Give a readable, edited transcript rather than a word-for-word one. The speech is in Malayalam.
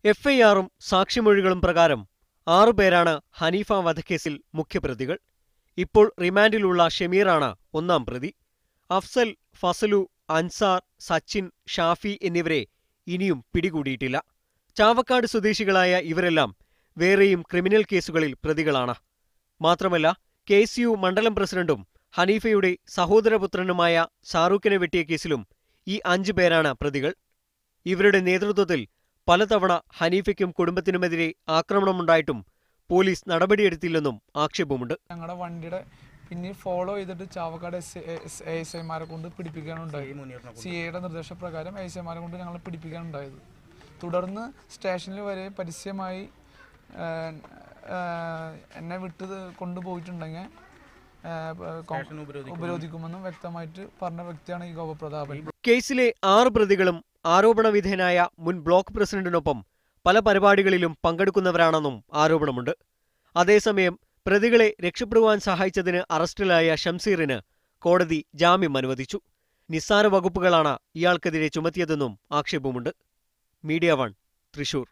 എഫ്ഐആറും സാക്ഷിമൊഴികളും പ്രകാരം 6 പേരാണ് ഹനീഫ വധക്കേസിൽ മുഖ്യപ്രതികൾ. ഇപ്പോൾ റിമാൻഡിലുള്ള ഷമീറാണ് ഒന്നാം പ്രതി. അഫ്സൽ, ഫസലു, അൻസാർ, സച്ചിൻ, ഷാഫി എന്നിവരെ ഇനിയും പിടികൂടിയിട്ടില്ല. ചാവക്കാട് സ്വദേശികളായ ഇവരെല്ലാം വേറെയും ക്രിമിനൽ കേസുകളിൽ പ്രതികളാണ്. മാത്രമല്ല, KCU മണ്ഡലം പ്രസിഡന്റും ഹനീഫയുടെ സഹോദരപുത്രനുമായ ഷാറൂഖിനെ വെട്ടിയ കേസിലും ഈ 5 പേരാണ് പ്രതികൾ. ഇവരുടെ നേതൃത്വത്തിൽ പലതവണ ഹനീഫയ്ക്കും കുടുംബത്തിനുമെതിരെ ആക്രമണമുണ്ടായിട്ടും പോലീസ് നടപടിയെടുത്തില്ലെന്നും ആക്ഷേപമുണ്ട്. ഞങ്ങളുടെ വണ്ടിയുടെ പിന്നിൽ ഫോളോ ചെയ്തിട്ട് ചാവക്കാട് ASIമാരെ കൊണ്ട് പിടിപ്പിക്കാനുണ്ടായത്. CAയുടെ നിർദ്ദേശപ്രകാരം ASIമാരെ കൊണ്ട് ഞങ്ങൾ പിടിപ്പിക്കാനുണ്ടായത്. തുടർന്ന് സ്റ്റേഷനിൽ വരെ പരസ്യമായി എന്നെ വിട്ട് കൊണ്ടുപോയിട്ടുണ്ടെങ്കിൽ ഉപരോധിക്കുമെന്നും വ്യക്തമായിട്ട് പറഞ്ഞ വ്യക്തിയാണ് ഈ ഗോപപ്രതാപൻ. കേസിലെ 6 പ്രതികളും ആരോപണവിധേയനായ മുൻ ബ്ലോക്ക് പ്രസിഡന്റിനൊപ്പം പല പരിപാടികളിലും പങ്കെടുക്കുന്നവരാണെന്നും ആരോപണമുണ്ട്. അതേസമയം പ്രതികളെ രക്ഷപ്പെടുവാൻ സഹായിച്ചതിന് അറസ്റ്റിലായ ഷംസീറിന് കോടതി ജാമ്യം അനുവദിച്ചു. നിസ്സാര വകുപ്പുകളാണ് ഇയാൾക്കെതിരെ ചുമത്തിയതെന്നും ആക്ഷേപമുണ്ട്. മീഡിയ 1, തൃശൂർ.